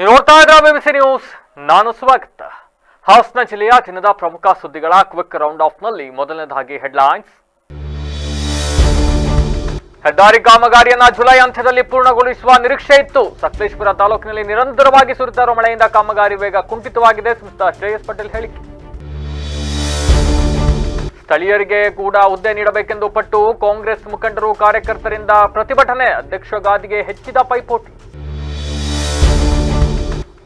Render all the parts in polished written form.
ನೋಡ್ತಾ ಇದ್ರ BBC news. ನಾನು ಸ್ವಾಗತ. ಹಾಸನ ಜಿಲ್ಲೆಯ ದಿನದ ಪ್ರಮುಖ ಸುದ್ದಿಗಳ ಕ್ವಿಕ್ ರೌಂಡ್ ಆಫ್ ನಲ್ಲಿ ಮೊದಲನೇದಾಗಿ ಹೆಡ್ಲೈನ್ಸ್. ಹೆದ್ದಾರಿ ಕಾಮಗಾರಿಯನ್ನ ಜುಲೈ ಅಂತ್ಯದಲ್ಲಿ ಪೂರ್ಣಗೊಳಿಸುವ ನಿರೀಕ್ಷೆ ಇತ್ತು. ಸಕಲೇಶಪುರ ತಾಲೂಕಿನಲ್ಲಿ ನಿರಂತರವಾಗಿ ಸುರಿದ ಮಳೆಯಿಂದ ಕಾಮಗಾರಿ ವೇಗ ಕುಂಠಿತವಾಗಿದೆ. ಸಂಸದ ಶ್ರೇಯಸ್ ಪಟೇಲ್ ಹೇಳಿಕೆ. ಸ್ಥಳೀಯರಿಗೆ ಕೂಡ ಹುದ್ದೆ ನೀಡಬೇಕೆಂದು ಪಟ್ಟು ಕಾಂಗ್ರೆಸ್ ಮುಖಂಡರು ಕಾರ್ಯಕರ್ತರಿಂದ ಪ್ರತಿಭಟನೆ. ಅಧ್ಯಕ್ಷ ಗಾದಿಗೆ ಹೆಚ್ಚಿದ ಪೈಪೋಟಿ.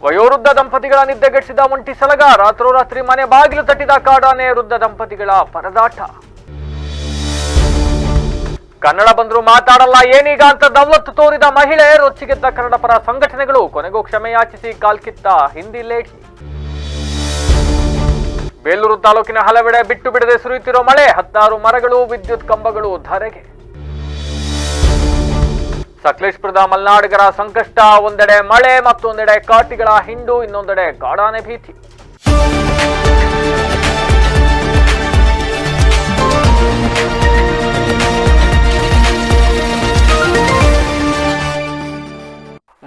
ವಯೋವೃದ್ಧ ದಂಪತಿಗಳ ನಿದ್ದೆಗೆಡಿಸಿದ ಒಂಟಿ ಸಲಗ. ರಾತ್ರೋರಾತ್ರಿ ಮನೆ ಬಾಗಿಲು ತಟ್ಟಿದ ಕಾಡಾನೆ. ವೃದ್ಧ ದಂಪತಿಗಳ ಪರದಾಟ. ಕನ್ನಡ ಬಂದ್ರು ಮಾತಾಡಲ್ಲ ಏನೀಗ ಅಂತ ದೌಲತ್ತು ತೋರಿದ ಮಹಿಳೆ. ರೊಚ್ಚಿಗೆದ್ದ ಕನ್ನಡ ಪರ ಸಂಘಟನೆಗಳು. ಕೊನೆಗೂ ಕ್ಷಮೆ ಯಾಚಿಸಿ ಕಾಲ್ಕಿತ್ತ ಹಿಂದಿ ಲೇಖಿ. ಬೇಲೂರು ತಾಲೂಕಿನ ಹಲವೆಡೆ ಬಿಟ್ಟು ಬಿಡದೆ ಸುರಿಯುತ್ತಿರೋ ಮಳೆ. 16 ಮರಗಳು, ವಿದ್ಯುತ್ ಕಂಬಗಳು ಧರೆಗೆ. ಸಕಲೇಶಪುರದ ಮಲೆನಾಡಿಗರ ಸಂಕಷ್ಟ. ಒಂದೆಡೆ ಮಳೆ, ಮತ್ತೊಂದೆಡೆ ಕಾಟಿಗಳ ಹಿಂಡು, ಇನ್ನೊಂದೆಡೆ ಕಾಡಾನೆ ಭೀತಿ.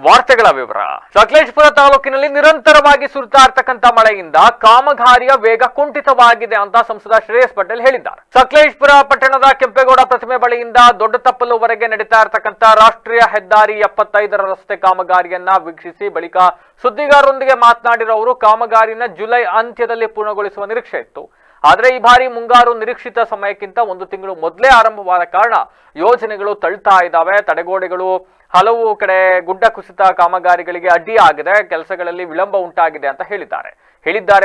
ವಾರ್ತೆಗಳ ವಿವರ. ಸಕಲೇಶಪುರ ತಾಲೂಕಿನಲ್ಲಿ ನಿರಂತರವಾಗಿ ಸುರಿತಾ ಇರ್ತಕ್ಕಂಥ ಮಳೆಯಿಂದ ಕಾಮಗಾರಿಯ ವೇಗ ಕುಂಠಿತವಾಗಿದೆ ಅಂತ ಸಂಸದ ಶ್ರೇಯಸ್ ಪಟೇಲ್ ಹೇಳಿದ್ದಾರೆ. ಸಕಲೇಶಪುರ ಪಟ್ಟಣದ ಕೆಂಪೇಗೌಡ ಪ್ರತಿಮೆ ಬಳಿಯಿಂದ ದೊಡ್ಡ ತಪ್ಪಲುವರೆಗೆ ನಡೀತಾ ಇರತಕ್ಕಂಥ ರಾಷ್ಟ್ರೀಯ ಹೆದ್ದಾರಿ 75 ರಸ್ತೆ ಕಾಮಗಾರಿಯನ್ನ ವೀಕ್ಷಿಸಿ ಬಳಿಕ ಸುದ್ದಿಗಾರರೊಂದಿಗೆ ಮಾತನಾಡಿರೋ ಅವರು ಕಾಮಗಾರಿನ ಜುಲೈ ಅಂತ್ಯದಲ್ಲಿ ಪೂರ್ಣಗೊಳಿಸುವ ನಿರೀಕ್ಷೆ ಇತ್ತು. ಆದರೆ ಈ ಬಾರಿ ಮುಂಗಾರು ನಿರೀಕ್ಷಿತ ಸಮಯಕ್ಕಿಂತ 1 ತಿಂಗಳು ಮೊದಲೇ ಆರಂಭವಾದ ಕಾರಣ ಯೋಜನೆಗಳು ತಳ್ತಾ ಇದ್ದಾವೆ. ತಡೆಗೋಡೆಗಳು, ಹಲವು ಕಡೆ ಗುಡ್ಡ ಕುಸಿತ ಕಾಮಗಾರಿಗಳಿಗೆ ಅಡ್ಡಿಯಾಗಿದೆ. ಕೆಲಸಗಳಲ್ಲಿ ವಿಳಂಬ ಉಂಟಾಗಿದೆ ಅಂತ ಹೇಳಿದ್ದಾರೆ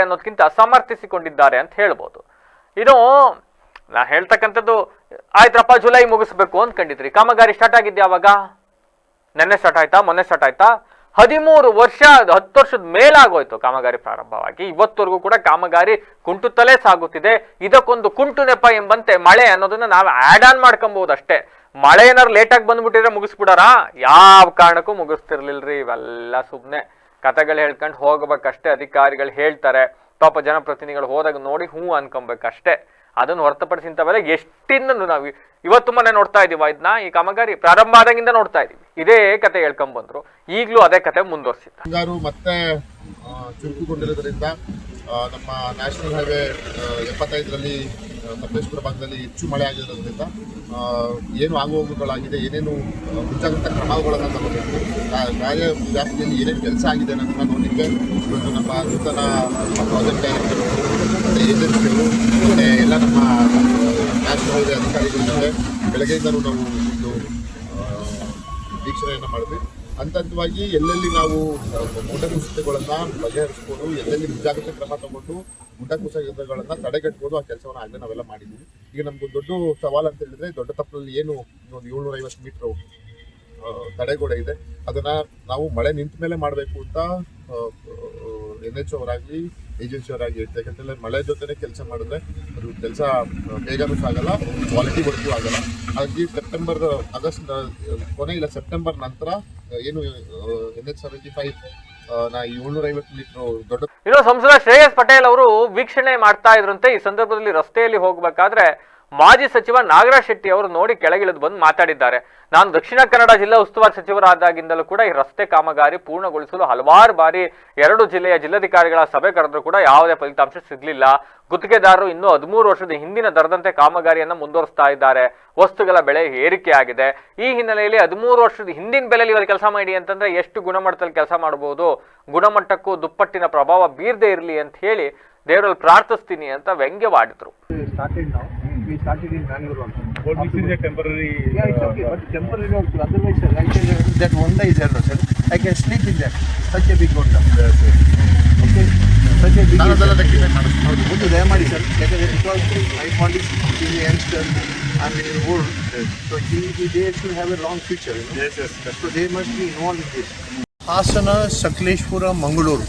ಅನ್ನೋದಕ್ಕಿಂತ ಸಮರ್ಥಿಸಿಕೊಂಡಿದ್ದಾರೆ ಅಂತ ಹೇಳ್ಬೋದು. ಇನ್ನು ನಾ ಹೇಳ್ತಕ್ಕಂಥದ್ದು, ಆಯ್ತರಪ್ಪ ಜುಲೈ ಮುಗಿಸ್ಬೇಕು ಅಂದ್ಕೊಂಡಿದ್ರಿ. ಕಾಮಗಾರಿ ಸ್ಟಾರ್ಟ್ ಆಗಿದ್ದೆ ಯಾವಾಗ? ನೆನ್ನೆ ಸ್ಟಾರ್ಟ್ ಆಯ್ತಾ? ಮೊನ್ನೆ ಸ್ಟಾರ್ಟ್ ಆಯ್ತಾ? 13 ವರ್ಷ, 10 ವರ್ಷದ ಮೇಲಾಗೋಯ್ತು ಕಾಮಗಾರಿ ಪ್ರಾರಂಭವಾಗಿ. ಇವತ್ತವರೆಗೂ ಕೂಡ ಕಾಮಗಾರಿ ಕುಂಟುತ್ತಲೇ ಸಾಗುತ್ತಿದೆ. ಇದಕ್ಕೊಂದು ಕುಂಟು ನೆಪ ಎಂಬಂತೆ ಮಳೆ ಅನ್ನೋದನ್ನ ನಾವು ಆಡ್ ಆನ್ ಮಾಡ್ಕೊಬಹುದು ಅಷ್ಟೇ. ಮಳೆ ಏನಾದ್ರು ಲೇಟಾಗಿ ಬಂದ್ಬಿಟ್ಟಿದ್ರೆ ಮುಗಿಸ್ಬಿಡಾರ? ಯಾವ ಕಾರಣಕ್ಕೂ ಮುಗಿಸ್ತಿರ್ಲಿಲ್ರಿ. ಇವೆಲ್ಲ ಸುಮ್ಮನೆ ಕಥೆಗಳು ಹೇಳ್ಕೊಂಡು ಹೋಗ್ಬೇಕಷ್ಟೇ. ಅಧಿಕಾರಿಗಳು ಹೇಳ್ತಾರೆ, ಪಾಪ ಜನಪ್ರತಿನಿಧಿಗಳು ಹೋದಾಗ ನೋಡಿ ಹೂ ಅನ್ಕೊಬೇಕಷ್ಟೇ. ಅದನ್ನು ಹೊರತುಪಡಿಸಿ ಇಂಥವೆಲ್ಲ ಎಷ್ಟಿಂದ ನಾವು ಇವತ್ತು ಮೊನ್ನೆ ನೋಡ್ತಾ ಇದೀವ. ಇದನ್ನ ಈ ಕಾಮಗಾರಿ ಪ್ರಾರಂಭ ಆದಾಗಿಂದ ನೋಡ್ತಾ ಇದೀವಿ. ಇದೇ ಕತೆ ಹೇಳ್ಕೊಂಡ್ಬಂದ್ರು. ಈಗಲೂ ಅದೇ ಕತೆ ಮುಂದುವರಿಸಿದ್ದಾರೆ. ಹಿಂಗಾರು ಮತ್ತೆ ಚುರುಕುಗೊಂಡಿರೋದ್ರಿಂದ ನಮ್ಮ ನ್ಯಾಷನಲ್ ಹೈವೇ 75ರಲ್ಲಿ ಸಕಲೇಶಪುರ ಭಾಗದಲ್ಲಿ ಹೆಚ್ಚು ಮಳೆ ಆಗಿರೋದ್ರಿಂದ ಏನು ಆಗುಹೋಗುಗಳಾಗಿದೆ, ಏನೇನು ಮುಂಜಾಗ್ರತಾ ಕ್ರಮಗಳನ್ನು ತಗೋಬೇಕು, ಕಾರ್ಯ ವ್ಯಾಪ್ತಿಯಲ್ಲಿ ಏನೇನು ಕೆಲಸ ಆಗಿದೆ ಅನ್ನೋದನ್ನ ನೋಡಲಿಕ್ಕೆ ಇವತ್ತು ನಮ್ಮ ನೂತನ ಪ್ರಾಜೆಕ್ಟ್ ಡೈರೆಕ್ಟರು ಮತ್ತು ಏಜೆನ್ಸಿಗಳು ಮತ್ತು ಎಲ್ಲ ನಮ್ಮ ನ್ಯಾಷನಲ್ ಹೈವೇ ಅಧಿಕಾರಿಗಳ ಜೊತೆ ಬೆಳಗ್ಗೆಯಿಂದಲೂ ನಾವು ಒಂದು ವೀಕ್ಷಣೆಯನ್ನು ಮಾಡಿದ್ವಿ. ಹಂತವಾಗಿ ಎಲ್ಲೆಲ್ಲಿ ನಾವು ಗುಡ್ಡ ಕುಸಿತಗಳನ್ನು ಬಗೆಹರಿಸ್ಬೋದು, ಎಲ್ಲೆಲ್ಲಿ ಮುಂಜಾಗ್ರತೆ ಕ್ರಮ ತಗೊಂಡು ಗುಡ್ಡ ಕುಸಿತಗಳನ್ನು ತಡೆಗಟ್ಬೋದು, ಆ ಕೆಲಸವನ್ನು ಆಗಲೇ ನಾವೆಲ್ಲ ಮಾಡಿದ್ದೀವಿ. ಈಗ ನಮ್ಗೊಂದು ದೊಡ್ಡ ಸವಾಲು ಅಂತ ಹೇಳಿದ್ರೆ, ದೊಡ್ಡ ತಪ್ಪಲಲ್ಲಿ ಏನು ಒಂದು 750 ಮೀಟ್ರು ತಡೆಗೋಡೆ ಇದೆ, ಅದನ್ನು ನಾವು ಮಳೆ ನಿಂತ ಮೇಲೆ ಮಾಡಬೇಕು ಅಂತ NH ಅವರಾಗಲಿ ಏಜೆನ್ಸಿ ಅವರಾಗಿ ಹೇಳ್ತಾರೆ. ಯಾಕಂತೇಳಿದ್ರೆ ಮಳೆ ಜೊತೆನೇ ಕೆಲಸ ಮಾಡಿದ್ರೆ ಅದು ಕೆಲಸ ಬೇಗನೂ ಸಾಗಲ್ಲ, ಕ್ವಾಲಿಟಿ ವರ್ಕು ಆಗಲ್ಲ. ಹಾಗಾಗಿ ಆಗಸ್ಟ್ ಕೊನೆ ಇಲ್ಲ ಸೆಪ್ಟೆಂಬರ್ ನಂತರ ಏನು NH 75 750 ಮೀಟರ್ ದೊಡ್ಡ. ಇನ್ನು ಸಂಸದ ಶ್ರೇಯಸ್ ಪಟೇಲ್ ಅವರು ವೀಕ್ಷಣೆ ಮಾಡ್ತಾ ಇದ್ರಂತೆ. ಈ ಸಂದರ್ಭದಲ್ಲಿ ರಸ್ತೆಯಲ್ಲಿ ಹೋಗಬೇಕಾದ್ರೆ ಮಾಜಿ ಸಚಿವ ನಾಗರಾಜ್ ಶೆಟ್ಟಿ ಅವರು ನೋಡಿ ಕೆಳಗಿಳಿದು ಬಂದು ಮಾತಾಡಿದ್ದಾರೆ. ನಾನು ದಕ್ಷಿಣ ಕನ್ನಡ ಜಿಲ್ಲಾ ಉಸ್ತುವಾರಿ ಸಚಿವರಾದಾಗಿಂದಲೂ ಕೂಡ ಈ ರಸ್ತೆ ಕಾಮಗಾರಿ ಪೂರ್ಣಗೊಳಿಸಲು ಹಲವಾರು ಬಾರಿ 2 ಜಿಲ್ಲೆಯ ಜಿಲ್ಲಾಧಿಕಾರಿಗಳ ಸಭೆ ಕರೆದರೂ ಕೂಡ ಯಾವುದೇ ಫಲಿತಾಂಶ ಸಿಗಲಿಲ್ಲ. ಗುತ್ತಿಗೆದಾರರು ಇನ್ನೂ 13 ವರ್ಷದ ಹಿಂದಿನ ದರದಂತೆ ಕಾಮಗಾರಿಯನ್ನು ಮುಂದುವರಿಸ್ತಾ ಇದ್ದಾರೆ. ವಸ್ತುಗಳ ಬೆಲೆ ಏರಿಕೆಯಾಗಿದೆ. ಈ ಹಿನ್ನೆಲೆಯಲ್ಲಿ 13 ವರ್ಷದ ಹಿಂದಿನ ಬೆಲೆಯಲ್ಲಿ ಇವರು ಕೆಲಸ ಮಾಡಿ ಅಂತಂದ್ರೆ ಎಷ್ಟು ಗುಣಮಟ್ಟದಲ್ಲಿ ಕೆಲಸ ಮಾಡಬಹುದು, ಗುಣಮಟ್ಟಕ್ಕೂ ದುಪ್ಪಟ್ಟಿನ ಪ್ರಭಾವ ಬೀರದೇ ಇರಲಿ ಅಂತ ಹೇಳಿ ದೇವರಲ್ಲಿ ಪ್ರಾರ್ಥಿಸ್ತೀನಿ ಅಂತ ವ್ಯಂಗ್ಯವಾಡಿದ್ರು. We started in Bangalore also. But this is a temporary... Yeah, it's okay, but temporary also. Otherwise, sir, I can... That Honda is there, sir. I can sleep in that. Such a big Honda. Yes, sir. Okay? Such a big... Good, Dayamari, sir. Because my fund is a youngster and it is old. Yes. So they should have a long future, you know? Yes, yes. So they must be involved in this. Hassan, Sakleshpur, Mangaluru,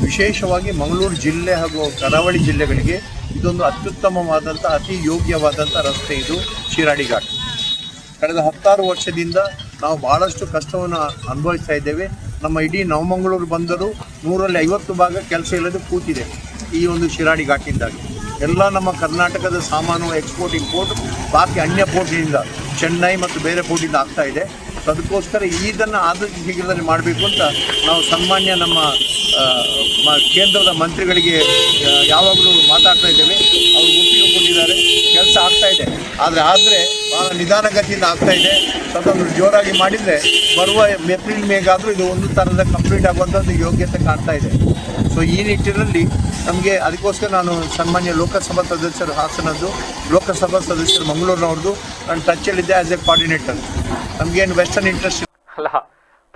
ವಿಶೇಷವಾಗಿ ಮಂಗಳೂರು ಜಿಲ್ಲೆ ಹಾಗೂ ಕರಾವಳಿ ಜಿಲ್ಲೆಗಳಿಗೆ ಇದೊಂದು ಅತ್ಯುತ್ತಮವಾದಂಥ ಅತಿ ಯೋಗ್ಯವಾದಂಥ ರಸ್ತೆ. ಇದು ಶಿರಾಡಿ ಘಾಟ್. ಕಳೆದ 16 ವರ್ಷದಿಂದ ನಾವು ಭಾಳಷ್ಟು ಕಷ್ಟವನ್ನು ಅನುಭವಿಸ್ತಾ ಇದ್ದೇವೆ. ನಮ್ಮ ಇಡೀ ನವಮಂಗಳೂರು ಬಂದರು 100ರಲ್ಲಿ 50 ಭಾಗ ಕೆಲಸ ಇಲ್ಲದೆ ಕೂತಿದೆ ಈ ಒಂದು ಶಿರಾಡಿ ಘಾಟಿಂದಾಗಿ. ಎಲ್ಲ ನಮ್ಮ ಕರ್ನಾಟಕದ ಸಾಮಾನು ಎಕ್ಸ್ಪೋರ್ಟ್ ಇಂಪೋರ್ಟ್ ಬಾಕಿ ಅನ್ಯ ಪೋರ್ಟಿನಿಂದ, ಚೆನ್ನೈ ಮತ್ತು ಬೇರೆ ಪೋರ್ಟಿಂದ ಆಗ್ತಾ ಇದೆ. ಸೊ ಅದಕ್ಕೋಸ್ಕರ ಇದನ್ನು ಆದಷ್ಟು ಶೀಘ್ರದಲ್ಲಿ ಮಾಡಬೇಕು ಅಂತ ನಾವು ಸನ್ಮಾನ್ಯ ನಮ್ಮ ಕೇಂದ್ರದ ಮಂತ್ರಿಗಳಿಗೆ ಯಾವಾಗಲೂ ಮಾತಾಡ್ತಾ ಇದ್ದೇವೆ. ಅವರು ಒಪ್ಪಿಗೆ ಕೊಟ್ಟಿದ್ದಾರೆ, ಕೆಲಸ ಆಗ್ತಾ ಇದೆ. ಆದರೆ ಭಾಳ ನಿಧಾನಗತಿಯಿಂದ ಆಗ್ತಾ ಇದೆ. ಅದನ್ನು ಜೋರಾಗಿ ಮಾಡಿದರೆ ಬರುವ ಏಪ್ರಿಲ್ ಮೇಗಾದರೂ ಇದು ಒಂದು ಥರದ ಕಂಪ್ಲೀಟ್ ಆಗುವಂಥದ್ದು ಯೋಗ್ಯತೆ ಕಾಣ್ತಾ ಇದೆ. ಸೊ ಈ ನಿಟ್ಟಿನಲ್ಲಿ ನಮಗೆ ಅದಕ್ಕೋಸ್ಕರ ನಾನು ಸನ್ಮಾನ್ಯ ಲೋಕಸಭಾ ಸದಸ್ಯರು ಹಾಸನದ್ದು, ಲೋಕಸಭಾ ಸದಸ್ಯರು ಮಂಗಳೂರಿನವ್ರದ್ದು ನಾನು ಟಚ್ಚಲ್ಲಿದ್ದೆ ಆ್ಯಸ್ ಎ ಕೋಆರ್ಡಿನೇಟರ್. ನಮಗೇನು ವೆಸ್ಟರ್ನ್ ಇಂಟ್ರೆಸ್ಟ್ ಅಲ್ಲ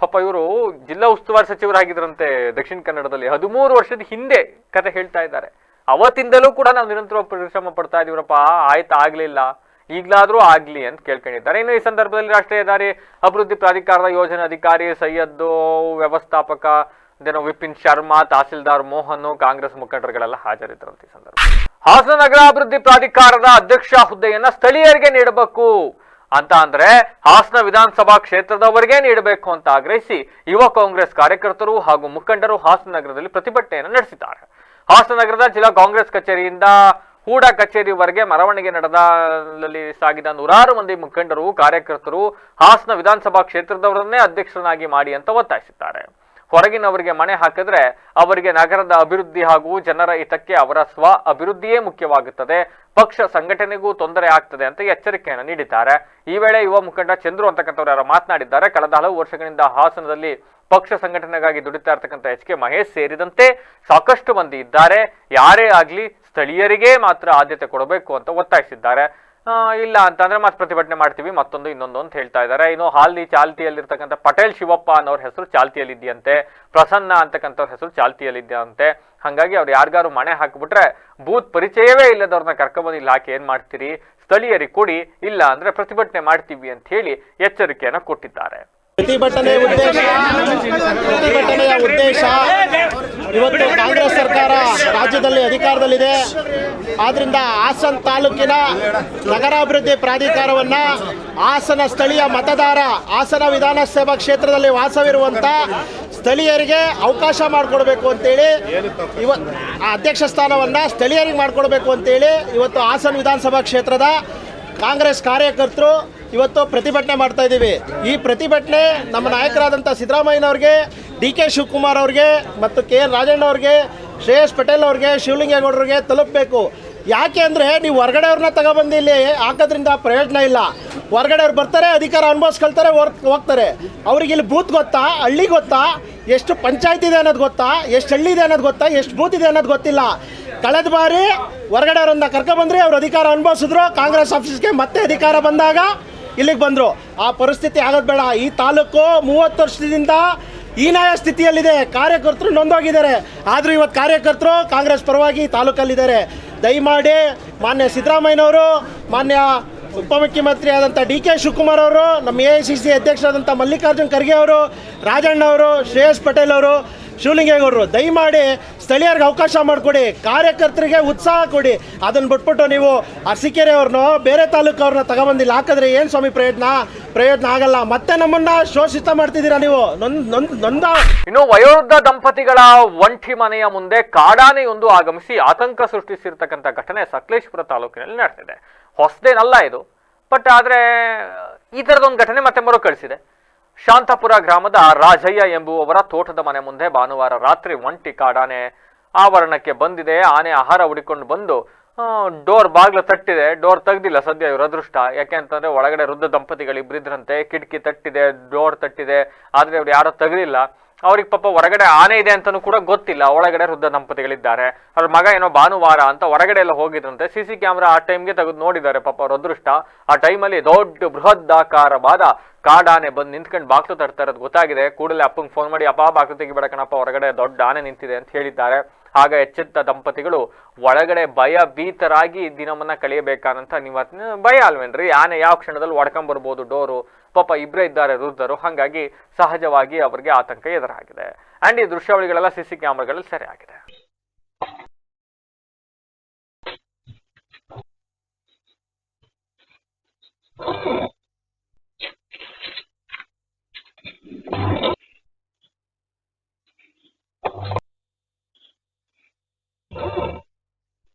ಪಾಪ ಇವರು ಜಿಲ್ಲಾ ಉಸ್ತುವಾರಿ ಸಚಿವರಾಗಿದ್ರಂತೆ ದಕ್ಷಿಣ ಕನ್ನಡದಲ್ಲಿ 13 ವರ್ಷದ ಹಿಂದೆ ಕತೆ ಹೇಳ್ತಾ ಇದ್ದಾರೆ. ಅವತ್ತಿಂದಲೂ ಕೂಡ ನಾವು ನಿರಂತರ ಪರಿಶ್ರಮ ಪಡ್ತಾ ಇದೀವರಪ್ಪ, ಆಗ್ಲಿಲ್ಲ, ಈಗಲಾದ್ರೂ ಆಗ್ಲಿ ಅಂತ ಕೇಳ್ಕೊಂಡಿದ್ದಾರೆ. ಇನ್ನು ಈ ಸಂದರ್ಭದಲ್ಲಿ ರಾಷ್ಟ್ರೀಯ ಹೆದ್ದಾರಿ ಅಭಿವೃದ್ಧಿ ಪ್ರಾಧಿಕಾರದ ಯೋಜನೆ ಅಧಿಕಾರಿ ಸೈಯದ್, ವ್ಯವಸ್ಥಾಪಕ ವಿಪಿನ್ ಶರ್ಮಾ, ತಹಸೀಲ್ದಾರ್ ಮೋಹನ್, ಕಾಂಗ್ರೆಸ್ ಮುಖಂಡರುಗಳೆಲ್ಲ ಹಾಜರಿದ್ದರಂತೆ. ಈ ಸಂದರ್ಭ ಹಾಸನ ನಗರಾಭಿವೃದ್ಧಿ ಪ್ರಾಧಿಕಾರದ ಅಧ್ಯಕ್ಷ ಹುದ್ದೆಯನ್ನ ಸ್ಥಳೀಯರಿಗೆ ನೀಡಬೇಕು ಅಂತ ಅಂದ್ರೆ ಹಾಸನ ವಿಧಾನಸಭಾ ಕ್ಷೇತ್ರದವರೆಗೆ ನೀಡಬೇಕು ಅಂತ ಆಗ್ರಹಿಸಿ ಯುವ ಕಾಂಗ್ರೆಸ್ ಕಾರ್ಯಕರ್ತರು ಹಾಗೂ ಮುಖಂಡರು ಹಾಸನ ನಗರದಲ್ಲಿ ಪ್ರತಿಭಟನೆಯನ್ನು ನಡೆಸಿದ್ದಾರೆ. ಹಾಸನ ನಗರದ ಜಿಲ್ಲಾ ಕಾಂಗ್ರೆಸ್ ಕಚೇರಿಯಿಂದ ಹೂಡ ಕಚೇರಿವರೆಗೆ ಮೆರವಣಿಗೆ ನಡೆದಲ್ಲಿ ಸಾಗಿದ ನೂರಾರು ಮಂದಿ ಮುಖಂಡರು ಕಾರ್ಯಕರ್ತರು ಹಾಸನ ವಿಧಾನಸಭಾ ಕ್ಷೇತ್ರದವರನ್ನೇ ಅಧ್ಯಕ್ಷರನ್ನಾಗಿ ಮಾಡಿ ಅಂತ ಒತ್ತಾಯಿಸಿದ್ದಾರೆ. ಹೊರಗಿನವರಿಗೆ ಮಣೆ ಹಾಕಿದ್ರೆ ಅವರಿಗೆ ನಗರದ ಅಭಿವೃದ್ಧಿ ಹಾಗೂ ಜನರ ಹಿತಕ್ಕೆ ಅವರ ಸ್ವ ಅಭಿವೃದ್ಧಿಯೇ ಮುಖ್ಯವಾಗುತ್ತದೆ, ಪಕ್ಷ ಸಂಘಟನೆಗೂ ತೊಂದರೆ ಆಗ್ತದೆ ಅಂತ ಎಚ್ಚರಿಕೆಯನ್ನು ನೀಡಿದ್ದಾರೆ. ಈ ವೇಳೆ ಯುವ ಮುಖಂಡ ಚಂದ್ರು ಅಂತಕ್ಕಂಥವ್ರು ಯಾರು ಮಾತನಾಡಿದ್ದಾರೆ. ಕಳೆದ ಹಲವು ವರ್ಷಗಳಿಂದ ಹಾಸನದಲ್ಲಿ ಪಕ್ಷ ಸಂಘಟನೆಗಾಗಿ ದುಡಿತಾ ಇರ್ತಕ್ಕಂಥ HK ಮಹೇಶ್ ಸೇರಿದಂತೆ ಸಾಕಷ್ಟು ಮಂದಿ ಇದ್ದಾರೆ. ಯಾರೇ ಆಗ್ಲಿ ಸ್ಥಳೀಯರಿಗೆ ಮಾತ್ರ ಆದ್ಯತೆ ಕೊಡಬೇಕು ಅಂತ ಒತ್ತಾಯಿಸಿದ್ದಾರೆ. ಇಲ್ಲ ಅಂತಂದ್ರೆ ಮತ್ತೆ ಪ್ರತಿಭಟನೆ ಮಾಡ್ತೀವಿ, ಮತ್ತೊಂದು ಇನ್ನೊಂದು ಅಂತ ಹೇಳ್ತಾ ಇದ್ದಾರೆ. ಇನ್ನು ಹಾಲಿ ಚಾಲ್ತಿಯಲ್ಲಿರ್ತಕ್ಕಂಥ ಪಟೇಲ್ ಶಿವಪ್ಪ ಅನ್ನೋರ ಹೆಸರು ಚಾಲ್ತಿಯಲ್ಲಿದೆಯಂತೆ, ಪ್ರಸನ್ನ ಅಂತಕ್ಕಂಥವ್ರ ಹೆಸರು ಚಾಲ್ತಿಯಲ್ಲಿದೆಯಂತೆ. ಹಾಗಾಗಿ ಅವ್ರು ಯಾರಿಗಾರು ಮಣೆ ಹಾಕಿಬಿಟ್ರೆ ಬೂತ್ ಪರಿಚಯವೇ ಇಲ್ಲದವ್ರನ್ನ ಕರ್ಕೊಂಡ್ಬಂದು ಇಲ್ಲಿ ಹಾಕಿ ಏನ್ ಮಾಡ್ತೀರಿ, ಸ್ಥಳೀಯರಿಗೆ ಕೊಡಿ, ಇಲ್ಲ ಅಂದ್ರೆ ಪ್ರತಿಭಟನೆ ಮಾಡ್ತೀವಿ ಅಂತ ಹೇಳಿ ಎಚ್ಚರಿಕೆಯನ್ನು ಕೊಟ್ಟಿದ್ದಾರೆ. ಪ್ರತಿಭಟನೆಯ ಉದ್ದೇಶ ಇವತ್ತು ಕಾಂಗ್ರೆಸ್ ಸರ್ಕಾರ ರಾಜ್ಯದಲ್ಲಿ ಅಧಿಕಾರದಲ್ಲಿದೆ. ಆದ್ರಿಂದ ಹಾಸನ ತಾಲೂಕಿನ ನಗರಾಭಿವೃದ್ಧಿ ಪ್ರಾಧಿಕಾರವನ್ನ ಹಾಸನ ಸ್ಥಳೀಯ ಮತದಾರ, ಹಾಸನ ವಿಧಾನಸಭಾ ಕ್ಷೇತ್ರದಲ್ಲಿ ವಾಸವಿರುವಂತ ಸ್ಥಳೀಯರಿಗೆ ಅವಕಾಶ ಮಾಡಿಕೊಡ್ಬೇಕು ಅಂತೇಳಿ ಆ ಅಧ್ಯಕ್ಷ ಸ್ಥಾನವನ್ನ ಸ್ಥಳೀಯರಿಗೆ ಮಾಡಿಕೊಡ್ಬೇಕು ಅಂತೇಳಿ ಇವತ್ತು ಹಾಸನ ವಿಧಾನಸಭಾ ಕ್ಷೇತ್ರದ ಕಾಂಗ್ರೆಸ್ ಕಾರ್ಯಕರ್ತರು ಇವತ್ತು ಪ್ರತಿಭಟನೆ ಮಾಡ್ತಾ ಇದ್ದೀವಿ. ಈ ಪ್ರತಿಭಟನೆ ನಮ್ಮ ನಾಯಕರಾದಂಥ ಸಿದ್ದರಾಮಯ್ಯನವ್ರಿಗೆ, DK ಶಿವಕುಮಾರ್ ಅವ್ರಿಗೆ ಮತ್ತು KN ರಾಜಣ್ಣ ಅವ್ರಿಗೆ, ಶ್ರೇಯಸ್ ಪಟೇಲ್ ಅವ್ರಿಗೆ, ಶಿವಲಿಂಗೇಗೌಡರಿಗೆ ತಲುಪಬೇಕು. ಯಾಕೆ ಅಂದರೆ ನೀವು ಹೊರಗಡೆಯವ್ರನ್ನ ತಗೊಬಂದು ಇಲ್ಲಿ ಹಾಕೋದ್ರಿಂದ ಪ್ರಯೋಜನ ಇಲ್ಲ. ಹೊರಗಡೆಯವ್ರು ಬರ್ತಾರೆ, ಅಧಿಕಾರ ಅನುಭವಿಸ್ಕೊಳ್ತಾರೆ, ಹೋಗ್ತಾರೆ. ಅವ್ರಿಗೆ ಇಲ್ಲಿ ಬೂತ್ ಗೊತ್ತಾ, ಹಳ್ಳಿ ಗೊತ್ತಾ, ಎಷ್ಟು ಪಂಚಾಯತ್ ಇದೆ ಅನ್ನೋದು ಗೊತ್ತಾ, ಎಷ್ಟು ಹಳ್ಳಿ ಇದೆ ಅನ್ನೋದು ಗೊತ್ತಾ, ಎಷ್ಟು ಬೂತ್ ಇದೆ ಅನ್ನೋದು ಗೊತ್ತಿಲ್ಲ. ಕಳೆದ ಬಾರಿ ಹೊರಗಡೆಯವರನ್ನ ಕರ್ಕೊಬಂದ್ರಿ, ಅವ್ರು ಅಧಿಕಾರ ಅನುಭವಿಸಿದ್ರು. ಕಾಂಗ್ರೆಸ್ ಆಫೀಸ್ಗೆ ಮತ್ತೆ ಅಧಿಕಾರ ಬಂದಾಗ ಇಲ್ಲಿಗೆ ಬಂದರು. ಆ ಪರಿಸ್ಥಿತಿ ಆಗೋದು ಬೇಡ. ಈ ತಾಲೂಕು 30 ವರ್ಷದಿಂದ ಹೀನಾಯ ಸ್ಥಿತಿಯಲ್ಲಿದೆ. ಕಾರ್ಯಕರ್ತರು ನೊಂದೋಗಿದ್ದಾರೆ. ಆದರೂ ಇವತ್ತು ಕಾರ್ಯಕರ್ತರು ಕಾಂಗ್ರೆಸ್ ಪರವಾಗಿ ತಾಲೂಕಲ್ಲಿದ್ದಾರೆ. ದಯಮಾಡಿ ಮಾನ್ಯ ಸಿದ್ದರಾಮಯ್ಯನವರು, ಮಾನ್ಯ ಉಪಮುಖ್ಯಮಂತ್ರಿ ಆದಂಥ DK ಶಿವಕುಮಾರ್ ಅವರು, ನಮ್ಮ AICC ಅಧ್ಯಕ್ಷರಾದಂಥ ಮಲ್ಲಿಕಾರ್ಜುನ್ ಖರ್ಗೆ ಅವರು, ರಾಜಣ್ಣ ಅವರು, ಶ್ರೇಯಸ್ ಪಟೇಲ್ ಅವರು, ಶಿವಲಿಂಗೇಗೌಡರು ದಯಮಾಡಿ ಸ್ಥಳೀಯರಿಗೆ ಅವಕಾಶ ಮಾಡಿಕೊಡಿ, ಕಾರ್ಯಕರ್ತರಿಗೆ ಉತ್ಸಾಹ ಕೊಡಿ. ಅದನ್ನು ಬಿಟ್ಬಿಟ್ಟು ನೀವು ಅರಸೀಕೆರೆ ಅವ್ರನ್ನೋ ಬೇರೆ ತಾಲೂಕವ್ರನ್ನ ತಗೊಬಂದಿಲ್ಲ ಹಾಕಿದ್ರೆ ಏನು ಸ್ವಾಮಿ ಪ್ರಯೋಜನ ಆಗಲ್ಲ. ಮತ್ತೆ ನಮ್ಮನ್ನ ಶೋಷಿತ ಮಾಡ್ತಿದ್ದೀರಾ ನೀವು. ಇನ್ನು ವಯೋವೃದ್ಧ ದಂಪತಿಗಳ ಒಂಟಿ ಮನೆಯ ಮುಂದೆ ಕಾಡಾನೆಯೊಂದು ಆಗಮಿಸಿ ಆತಂಕ ಸೃಷ್ಟಿಸಿರ್ತಕ್ಕಂಥ ಘಟನೆ ಸಕಲೇಶಪುರ ತಾಲೂಕಿನಲ್ಲಿ ನಡೆದಿದೆ. ಹೊಸದೇನಲ್ಲ ಇದು, ಬಟ್ ಆದ್ರೆ ಈ ತರದೊಂದು ಘಟನೆ ಮತ್ತೆ ಮರುಕಳಿಸಿದೆ. ಶಾಂತಪುರ ಗ್ರಾಮದ ರಾಜಯ್ಯ ಎಂಬುವವರ ತೋಟದ ಮನೆ ಮುಂದೆ ಭಾನುವಾರ ರಾತ್ರಿ ಒಂಟಿ ಕಾಡಾನೆ ಆವರಣಕ್ಕೆ ಬಂದಿದೆ. ಆನೆ ಆಹಾರ ಹುಡಿಕೊಂಡು ಬಂದು ಡೋರ್ ಬಾಗ್ಲು ತಟ್ಟಿದೆ. ಡೋರ್ ತೆಗ್ದಿಲ್ಲ ಸದ್ಯ ಇವ್ರ ಅದೃಷ್ಟ. ಯಾಕೆ ಅಂತಂದ್ರೆ ಒಳಗಡೆ ವೃದ್ಧ ದಂಪತಿಗಳಿಬ್ಬರಿದ್ರಂತೆ. ಕಿಟಕಿ ತಟ್ಟಿದೆ, ಡೋರ್ ತಟ್ಟಿದೆ, ಆದ್ರೆ ಅವ್ರು ಯಾರೋ ತೆಗ್ದಿಲ್ಲ. ಅವ್ರಿಗೆ ಪಾಪ ಹೊರಗಡೆ ಆನೆ ಇದೆ ಅಂತನೂ ಕೂಡ ಗೊತ್ತಿಲ್ಲ. ಒಳಗಡೆ ವೃದ್ಧ ದಂಪತಿಗಳಿದ್ದಾರೆ. ಅವ್ರ ಮಗ ಏನೋ ಭಾನುವಾರ ಅಂತ ಹೊರಗಡೆ ಎಲ್ಲ ಹೋಗಿದ್ರಂತೆ. CC ಕ್ಯಾಮ್ರಾ ಆ ಟೈಮ್ಗೆ ತೆಗೆದು ನೋಡಿದ್ದಾರೆ. ಪಾಪ ಅವ್ರ ಅದೃಷ್ಟ. ಆ ಟೈಮಲ್ಲಿ ದೊಡ್ಡ ಬೃಹದಾಕಾರವಾದ ಕಾಡಾನೆ ಬಂದು ನಿಂತ್ಕೊಂಡು ಬಾಕ್ಲು ತಡ್ತಾ ಇರೋದು ಗೊತ್ತಾಗಿದೆ. ಕೂಡಲೇ ಅಪ್ಪಂಗೆ ಫೋನ್ ಮಾಡಿ, ಅಪ್ಪ ಬಾಕ್ಲು ತೆಗಿಬೇಡ ಕಣಪ್ಪ, ಹೊರಗಡೆ ದೊಡ್ಡ ಆನೆ ನಿಂತಿದೆ ಅಂತ ಹೇಳಿದ್ದಾರೆ. ಆಗ ಎಚ್ಚೆತ್ತ ದಂಪತಿಗಳು ಒಳಗಡೆ ಭಯಭೀತರಾಗಿ ದಿನವನ್ನ ಕಳೆಯಬೇಕಾದಂತ ಭಯ ಅಲ್ವೇನ್ರಿ. ಆನೆ ಯಾವ ಕ್ಷಣದಲ್ಲಿ ಒಡ್ಕೊಂಡ್ಬರ್ಬೋದು ಡೋರು. ಪಾಪ ಇಬ್ಬರೇ ಇದ್ದಾರೆ ವೃದ್ಧರು. ಹಾಗಾಗಿ ಸಹಜವಾಗಿ ಅವರಿಗೆ ಆತಂಕ ಎದುರಾಗಿದೆ. ಅಂಡ್ ಈ ದೃಶ್ಯಾವಳಿಗಳೆಲ್ಲ CC ಕ್ಯಾಮ್ರಾಗಳಲ್ಲಿ ಸೆರೆ ಆಗಿದೆ.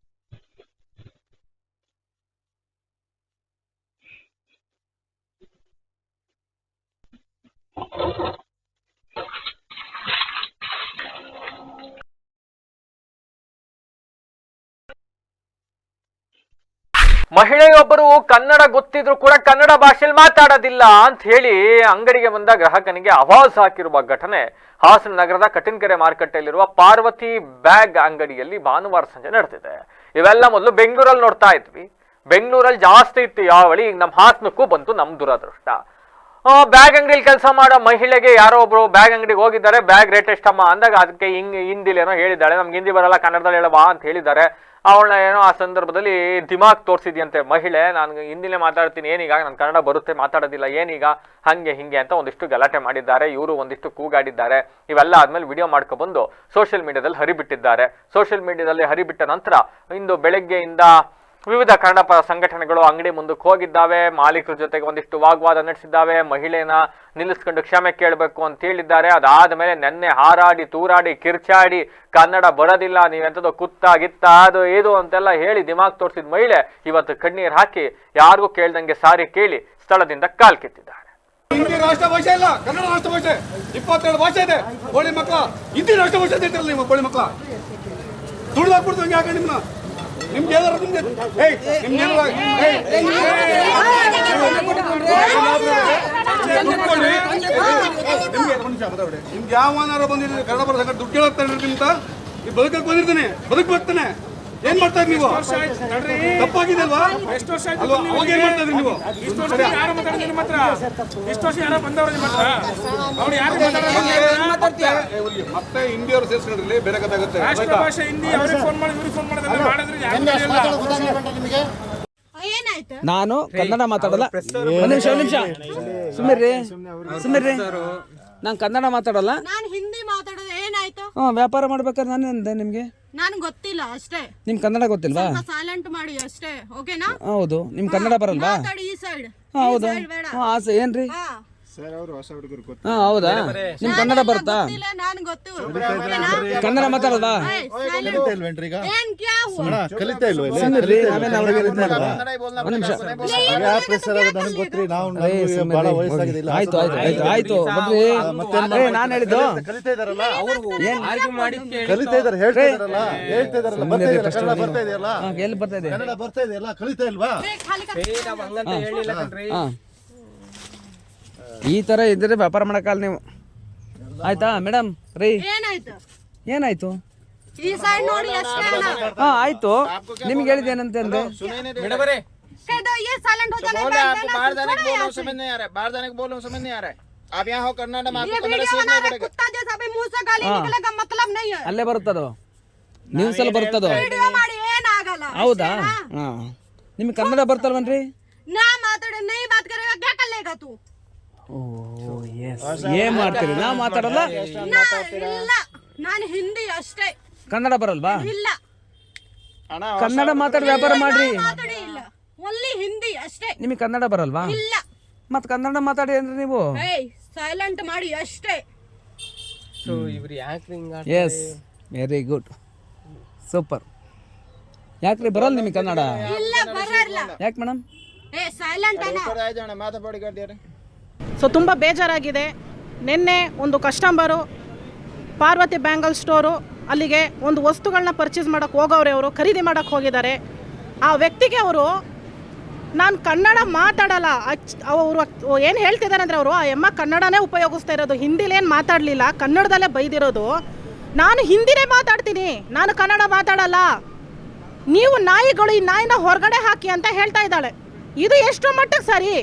ಮಹಿಳೆಯೊಬ್ಬರು ಕನ್ನಡ ಗೊತ್ತಿದ್ರು ಕೂಡ ಕನ್ನಡ ಭಾಷೆಯಲ್ಲಿ ಮಾತಾಡೋದಿಲ್ಲ ಅಂತ ಹೇಳಿ ಅಂಗಡಿಗೆ ಬಂದ ಗ್ರಾಹಕನಿಗೆ ಆವಾಜ್ ಹಾಕಿರುವ ಘಟನೆ ಹಾಸನ ನಗರದ ಕಟ್ಟಿನಕೆರೆ ಮಾರುಕಟ್ಟೆಯಲ್ಲಿರುವ ಪಾರ್ವತಿ ಬ್ಯಾಗ್ ಅಂಗಡಿಯಲ್ಲಿ ಭಾನುವಾರ ಸಂಜೆ ನಡೆದಿದೆ. ಇವೆಲ್ಲ ಮೊದಲು ಬೆಂಗಳೂರಲ್ಲಿ ನೋಡ್ತಾ ಇದ್ವಿ. ಬೆಂಗಳೂರಲ್ಲಿ ಜಾಸ್ತಿ ಇತ್ತು ಯಾವಳಿ, ಈಗ ನಮ್ಮ ಹಾಸನಕ್ಕೂ ಬಂತು. ನಮ್ ದುರದೃಷ್ಟ. ಬ್ಯಾಗ್ ಅಂಗಡಿಯಲ್ಲಿ ಕೆಲಸ ಮಾಡೋ ಮಹಿಳೆಗೆ ಯಾರೋ ಒಬ್ರು ಬ್ಯಾಗ್ ಅಂಗಡಿಗೆ ಹೋಗಿದ್ದಾರೆ. ಬ್ಯಾಗ್ ರೇಟ್ ಎಷ್ಟಮ್ಮ ಅಂದಾಗ ಅದಕ್ಕೆ ಹಿಂದಿಲಿ ಏನೋ ಹೇಳಿದ್ದಾಳೆ. ನಮ್ಗೆ ಹಿಂದಿ ಬರಲ್ಲ, ಕನ್ನಡದಲ್ಲಿ ಹೇಳವಾ ಅಂತ ಹೇಳಿದ್ದಾರೆ. ಅವಳನ್ನ ಏನೋ ಆ ಸಂದರ್ಭದಲ್ಲಿ ದಿಮಾಗ್ ತೋರಿಸಿದ್ಯಂತೆ ಮಹಿಳೆ. ನಾನು ಹಿಂದಿಲೇ ಮಾತಾಡ್ತೀನಿ, ಏನೀಗ ನಾನು ಕನ್ನಡ ಬರುತ್ತೆ ಮಾತಾಡೋದಿಲ್ಲ, ಏನೀಗ ಹಂಗೆ ಹಿಂಗೆ ಅಂತ ಒಂದಿಷ್ಟು ಗಲಾಟೆ ಮಾಡಿದ್ದಾರೆ. ಇವರು ಒಂದಿಷ್ಟು ಕೂಗಾಡಿದ್ದಾರೆ. ಇವೆಲ್ಲ ಆದ್ಮೇಲೆ ವಿಡಿಯೋ ಮಾಡ್ಕೊಬಂದು ಸೋಷಿಯಲ್ ಮೀಡಿಯಾದಲ್ಲಿ ಹರಿಬಿಟ್ಟಿದ್ದಾರೆ. ಸೋಷಿಯಲ್ ಮೀಡಿಯಾದಲ್ಲಿ ಹರಿಬಿಟ್ಟ ನಂತರ ಇಂದು ಬೆಳಗ್ಗೆಯಿಂದ ವಿವಿಧ ಕನ್ನಡ ಪರ ಸಂಘಟನೆಗಳು ಅಂಗಡಿ ಮುಂದಕ್ಕೆ ಹೋಗಿದ್ದಾವೆ. ಮಾಲೀಕರ ಜೊತೆಗೆ ಒಂದಿಷ್ಟು ವಾಗ್ವಾದ ನಡೆಸಿದ್ದಾವೆ. ಮಹಿಳೆನ ನಿಲ್ಲಿಸ್ಕೊಂಡು ಕ್ಷಮೆ ಕೇಳಬೇಕು ಅಂತ ಹೇಳಿದ್ದಾರೆ. ಅದಾದ ಮೇಲೆ ನೆನ್ನೆ ಹಾರಾಡಿ ತೂರಾಡಿ ಕಿರ್ಚಾಡಿ ಕನ್ನಡ ಬರೋದಿಲ್ಲ, ನೀವೆಂಥದ್ದು ಕುತ್ತ ಗಿತ್ತ ಅದು ಇದು ಅಂತೆಲ್ಲ ಹೇಳಿ ದಿಮಾಗ್ ತೋರಿಸಿದ ಮಹಿಳೆ ಇವತ್ತು ಕಣ್ಣೀರು ಹಾಕಿ ಯಾರಿಗೂ ಕೇಳ್ದಂಗೆ ಸಾರಿ ಕೇಳಿ ಸ್ಥಳದಿಂದ ಕಾಲ್ ಕಿತ್ತಿದ್ದಾರೆ. ಹಿಂದಿ ರಾಷ್ಟ್ರ ಭಾಷೆ ಇಲ್ಲ, ಕನ್ನಡ ರಾಷ್ಟ್ರ ಭಾಷೆ. 22 ಭಾಷೆ ಇದೆ. ಬೋಳಿ ಮಕ್ಕಳ ಹಿಂದಿ ರಾಷ್ಟ್ರ ಭಾಷೆ ಅಂತ ನೀವು ಬೋಳಿ ಮಕ್ಕಳ ದುಡ್ದಾಕ್ಬಿಡ್ತು ಯಾಕೆ ನಿಮ್ನ ನಿಮ್ಗೆ ಏನಾರು ನಿಮ್ಗೆ ನಿಮ್ಗೆ ಯಾವನಾರ ಬಂದಿದ್ದೀರಿ ಕನ್ನಡ ಬರೋ ಸಂಘ ದುಡ್ಡು ಕೇಳಾಗ್ತಾನೆ ನಿಮ್ತ ಈ ಬದುಕಕ್ಕೆ ಬಂದಿರ್ತಾನೆ ಬದುಕ್ ಬರ್ತಾನೆ. ಏನ್ ಮಾಡ್ತಾ ಇದ್ರಿ ನೀವು? ತಪ್ಪಾಗಿದೆ ಅಲ್ವಾ? ಅವಾಗ ಏನ್ ಮಾಡ್ತಾ ಇದ್ರಿ ನೀವು? ಮತ್ತೆ ಹಿಂದಿಯವರು ಸೇರ್ಸ್ಕೊಂಡ್ರಿ ಬೇರೆ ಕಥಾಗುತ್ತೆ. ನಾನು ಕನ್ನಡ ಮಾತಾಡಲ್ಲ. ಒಂದ್ ನಿಮಿಷ ಸುಮ್ಮನೆ ನಾನು ಕನ್ನಡ ಮಾತಾಡಲ್ಲ. ನಾನು ಹಿಂದಿ ಮಾತಾಡೋದು ಏನಾಯ್ತು? ವ್ಯಾಪಾರ ಮಾಡ್ಬೇಕಾದ್ರೆ ನಾನು ನಿಮ್ಗೆ ನಾನು ಗೊತ್ತಿಲ್ಲ ಅಷ್ಟೇ. ನಿಮ್ ಕನ್ನಡ ಗೊತ್ತಿಲ್ವಾ? ಸೈಲೆಂಟ್ ಮಾಡಿ ಅಷ್ಟೇ, ಓಕೆನಾ? ಹೌದು. ನಿಮ್ ಕನ್ನಡ ಬರಲ್ವಾ? ಮಾತಾಡಿ ಈ ಸೈಡ್. ಹೌದು. ಏನ್ರಿ? ಹೌದಾ? ನಿಮ್ ಕನ್ನಡ ಬರುತ್ತಾ? ನಾನು ಗೊತ್ತು. ಕನ್ನಡ ಮಾತಾಡಲ್ವಾ? ಆಯ್ತು ಆಯ್ತು ಬನ್ರಿ. ನಾನು ಹೇಳಿದ್ದು ಎಲ್ಲಿ ಬರ್ತಾ ಇದೆ? ಈ ತರ ಇದ್ರೆ ವ್ಯಾಪಾರ ಮಾಡಕ್ಕಲ್ಲ ನೀವು. ಆಯ್ತಾ ಮೇಡಮ್? ರೀ ಏನಾಯ್ತು? ಈ ಸೈಡ್ ನೋಡಿ ಅಷ್ಟೇ. ಆಯ್ತು. ನಿಮ್ಗೆ ಹೇಳಿದ ಏನಂತ ಅಂದ್ರೆ ये साइलेंट हो जाने पे बाहर जाने के बोलो समझ नहीं आ रहा है. बाहर जाने के बोलो समझ नहीं आ रहा है. आप यहाँ हो कर्नाटक में आपको कन्नड़ सीखना पड़ेगा. कुत्ता जैसा भी मुंह से गाली निकलेगा मतलब नहीं है. ಅಲ್ಲೇ ಬರುತ್ತದು, ನ್ಯೂಸ್ ಅಲ್ಲಿ ಬರುತ್ತದು. ವಿಡಿಯೋ ಮಾಡಿ ಏನಾಗಲ್ಲ. ಹೌದಾ? ನಿಮ್ಗೆ ಕನ್ನಡ ಬರ್ತಲ್ವನ್ರಿ? ನಾ ಮಾತಾಡೋ नहीं बात करेगा क्या कर लेगा तू? ಏನ್ ಮಾಡ್ತೀರಿ? ನಾ ಮಾತಾಡಲ್ಲ. ಇಲ್ಲ, ನಾನು ಹಿಂದಿ ಅಷ್ಟೇ. ಕನ್ನಡ ಬರಲ್ವಾ? ಇಲ್ಲ, ಕನ್ನಡ ಮಾತಾಡಿ ವ್ಯಾಪಾರ ಮಾಡ್ರಿ. ಇಲ್ಲ, ಓನ್ಲಿ ಹಿಂದಿ ಅಷ್ಟೇ. ನಿಮಗೆ ಕನ್ನಡ ಬರಲ್ವಾ? ಇಲ್ಲ, ಮತ್ ಕನ್ನಡ ಮಾತಾಡಿ ಅಂದ್ರೆ ನೀವು ಸೈಲೆಂಟ್ ಮಾಡಿ ಅಷ್ಟೇ. Yes, very good, super. ಯಾಕ್ರಿ ಬರಲ್ಲ ನಿಮಗೆ ಕನ್ನಡ? ಇಲ್ಲ, ಬರಲ್ಲ. ಯಾಕೆ ಮೇಡಮ್? ಸೈಲೆಂಟ್ ಸೊ ತುಂಬ ಬೇಜಾರಾಗಿದೆ. ನಿನ್ನೆ ಒಂದು ಕಸ್ಟಮರು ಪಾರ್ವತಿ ಬ್ಯಾಂಗಲ್ ಸ್ಟೋರು ಅಲ್ಲಿಗೆ ಒಂದು ವಸ್ತುಗಳನ್ನ ಪರ್ಚೇಸ್ ಮಾಡೋಕ್ಕೆ ಹೋಗೋರೆ, ಅವರು ಖರೀದಿ ಮಾಡೋಕ್ಕೆ ಹೋಗಿದ್ದಾರೆ. ಆ ವ್ಯಕ್ತಿಗೆ ಅವರು ನಾನು ಕನ್ನಡ ಮಾತಾಡಲ್ಲ, ಅವರು ಏನು ಹೇಳ್ತಿದ್ದಾರೆ ಅಂದರೆ ಅವರು ಆ ಎಮ್ಮ ಕನ್ನಡನೇ ಉಪಯೋಗಿಸ್ತಾ ಇರೋದು, ಹಿಂದಿಲೇನು ಮಾತಾಡಲಿಲ್ಲ, ಕನ್ನಡದಲ್ಲೇ ಬೈದಿರೋದು. ನಾನು ಹಿಂದಿನೇ ಮಾತಾಡ್ತೀನಿ, ನಾನು ಕನ್ನಡ ಮಾತಾಡಲ್ಲ, ನೀವು ನಾಯಿಗಳು ಈ ನಾಯಿನ ಹೊರಗಡೆ ಹಾಕಿ ಅಂತ ಹೇಳ್ತಾ ಇದ್ದಾಳೆ. ಇದು ಎಷ್ಟು ಮಟ್ಟಕ್ಕೆ ಸರಿ?